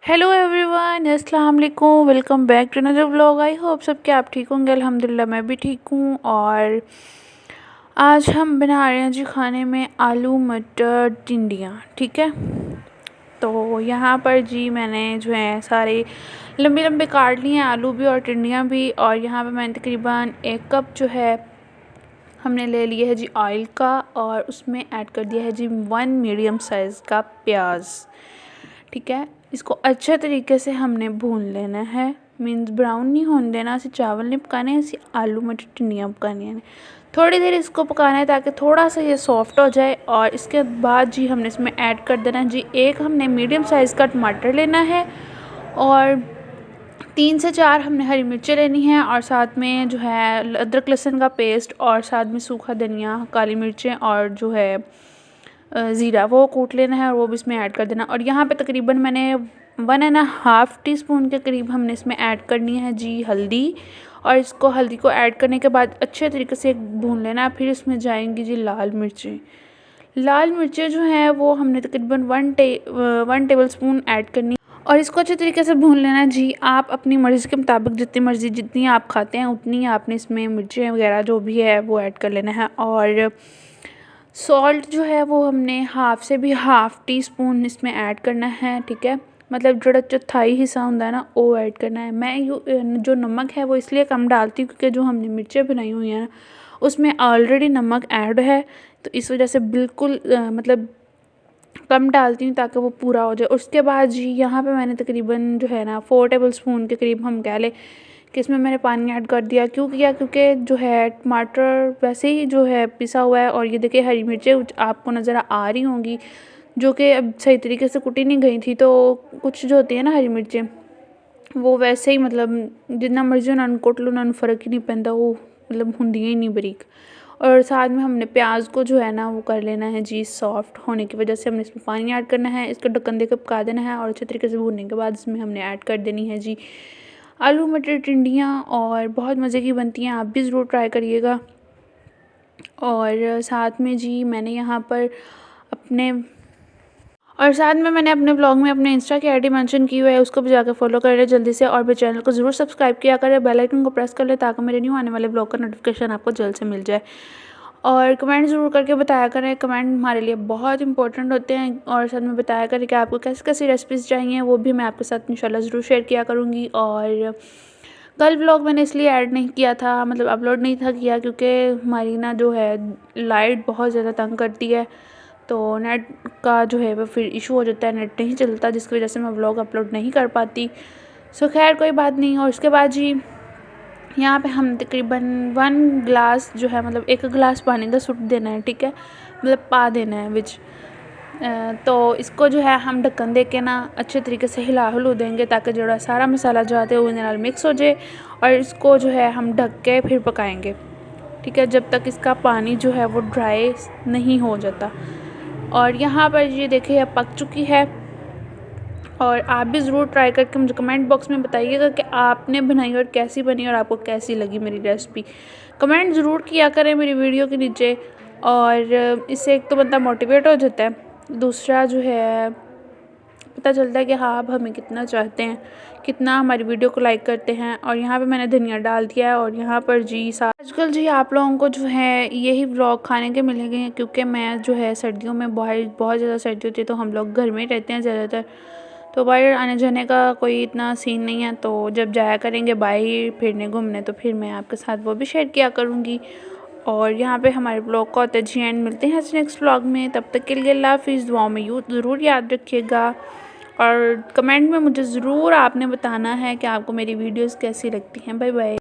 Hello everyone, अस्सलाम वालेकुम। Welcome back to another vlog. I hope सब कि आप ठीक होंगे। अल्हम्दुलिल्लाह मैं भी ठीक हूँ। और आज हम बना रहे हैं जी खाने में आलू मटर टिंडियाँ। ठीक है, तो यहाँ पर जी मैंने जो है सारे लंबे लंबे काट लिए हैं, आलू भी और टिंडियाँ भी। और यहाँ पर मैंने तकरीबन 1 कप जो है हमने ले लिया है जी ऑयल का, और उसमें ऐड कर दिया है जी 1 मीडियम साइज़ का प्याज। ठीक है, इसको अच्छे तरीके से हमने भून लेना है। मीन्स ब्राउन नहीं होने देना, ऐसे चावल नहीं पकाने हैं, ऐसे आलू मटर टिंडियाँ पकानी है। थोड़ी देर इसको पकाना है ताकि थोड़ा सा ये सॉफ्ट हो जाए। और इसके बाद जी हमने इसमें ऐड कर देना है जी एक हमने मीडियम साइज़ का टमाटर लेना है, और 3 से 4 हमने हरी मिर्चें लेनी हैं, और साथ में जो है अदरक लहसुन का पेस्ट, और साथ में सूखा धनिया, काली मिर्चें और जो है ज़ीरा वो कूट लेना है, और वो भी इसमें ऐड कर देना। और यहाँ पे तकरीबन मैंने 1.5 टीस्पून के करीब हमने इसमें ऐड करनी है जी हल्दी। और इसको हल्दी को ऐड करने के बाद अच्छे तरीके से भून लेना है। फिर इसमें जाएंगी जी लाल मिर्चें। लाल मिर्चें जो हैं वो हमने तकरीबन 1 टेबल स्पून ऐड करनी, और इसको अच्छे तरीके से भून लेना जी। आप अपनी मर्ज़ी के मुताबिक जितनी मर्ज़ी जितनी आप खाते हैं उतनी आपने इसमें मिर्चें वगैरह जो भी है वो ऐड कर लेना है। और सॉल्ट जो है वो हमने हाफ़ टी स्पून इसमें ऐड करना है। ठीक है, मतलब जो चौथाई हिस्सा होता है ना वो ऐड करना है। मैं जो नमक है वो इसलिए कम डालती हूँ क्योंकि जो हमने मिर्चें बनाई हुई हैं ना उसमें ऑलरेडी नमक ऐड है, तो इस वजह से बिल्कुल मतलब कम डालती हूँ ताकि वो पूरा हो जाए। उसके बाद जी यहाँ पे मैंने तकरीबन जो है ना 4 टेबल स्पून के करीब हम कह लें कि इसमें मैंने पानी ऐड कर दिया। क्यों किया? क्योंकि जो है टमाटर वैसे ही जो है पिसा हुआ है, और ये देखिए हरी मिर्चें आपको नज़र आ रही होंगी जो कि अब सही तरीके से कुटी नहीं गई थी। तो कुछ जो होती है ना हरी मिर्चें वो वैसे ही मतलब जितना मर्जी उन्होंने कुट लो उन्होंने फ़र्क ही नहीं पैंदा, वो मतलब होंदियां ही नहीं बरीक। और साथ में हमने प्याज को जो है ना वो कर लेना है जी सॉफ्ट होने की वजह से हमने इसमें पानी ऐड करना है, इसको ढक्कन देकर पका देना है। और अच्छे तरीके से भूनने के बाद इसमें हमने ऐड कर देनी है जी आलू मटर टिंडियाँ, और बहुत मज़े की बनती हैं, आप भी ज़रूर ट्राई करिएगा। और साथ में जी मैंने यहाँ पर अपने ब्लॉग में अपने इंस्टा की आईडी मेंशन की हुई है, उसको भी जाकर फॉलो कर लें जल्दी से। और मेरे चैनल को ज़रूर सब्सक्राइब किया करें, बेल आइकन को प्रेस कर लें ताकि मेरे न्यू आने वाले ब्लॉग का नोटिफिकेशन आपको जल्द से मिल जाए। और कमेंट ज़रूर करके बताया करें, कमेंट हमारे लिए बहुत इंपॉर्टेंट होते हैं। और साथ में बताया करें कि आपको कैसी कैसी रेसिपीज़ चाहिए, वो भी मैं आपके साथ इंशाल्लाह ज़रूर शेयर किया करूँगी। और कल व्लॉग मैंने इसलिए ऐड नहीं किया था, मतलब अपलोड नहीं था किया, क्योंकि हमारी ना जो है लाइट बहुत ज़्यादा तंग करती है, तो नेट का जो है वो फिर इशू हो जाता है, नेट नहीं चलता, जिसकी वजह से मैं व्लॉग अपलोड नहीं कर पाती। सो खैर कोई बात नहीं। और उसके बाद जी यहाँ पे हम तकरीबन 1 गिलास जो है मतलब 1 गिलास पानी का सुट देना है। ठीक है, मतलब पा देना है विच। तो इसको जो है हम ढक्कन दे के ना अच्छे तरीके से हिला हिलू देंगे ताकि जो सारा मसाला जो आते हैं वो नाल मिक्स हो जाए। और इसको जो है हम ढक के फिर पकाएंगे। ठीक है, जब तक इसका पानी जो है वो ड्राई नहीं हो जाता। और यहाँ पर ये देखिए अब पक चुकी है। और आप भी ज़रूर ट्राई करके मुझे कमेंट बॉक्स में बताइएगा कि आपने बनाई और कैसी बनी, और आपको कैसी लगी मेरी रेसिपी। कमेंट ज़रूर किया करें मेरी वीडियो के नीचे, और इससे एक तो बंदा मोटिवेट हो जाता है, दूसरा जो है पता चलता है कि हाँ आप हमें कितना चाहते हैं, कितना हमारी वीडियो को लाइक करते हैं। और यहाँ पे मैंने धनिया डाल दिया है। और यहाँ पर जी आजकल जी आप लोगों को जो है यही व्लॉग खाने के मिलेंगे, क्योंकि मैं जो है सर्दियों में बहुत ज़्यादा सर्दी होती है, तो हम लोग घर में ही रहते हैं ज़्यादातर, तो बाहर आने जाने का कोई इतना सीन नहीं है। तो जब जाया करेंगे बाहर फिरने घूमने तो फिर मैं आपके साथ वो भी शेयर किया करूँगी। और यहाँ पे हमारे ब्लॉग का होता है जी एंड। मिलते हैं नेक्स्ट व्लॉग में, तब तक के लिए अल्लाह हाफिज़। दुआओं में ज़रूर याद रखिएगा, और कमेंट में मुझे ज़रूर आपने बताना है कि आपको मेरी वीडियोस कैसी लगती हैं। Bye bye.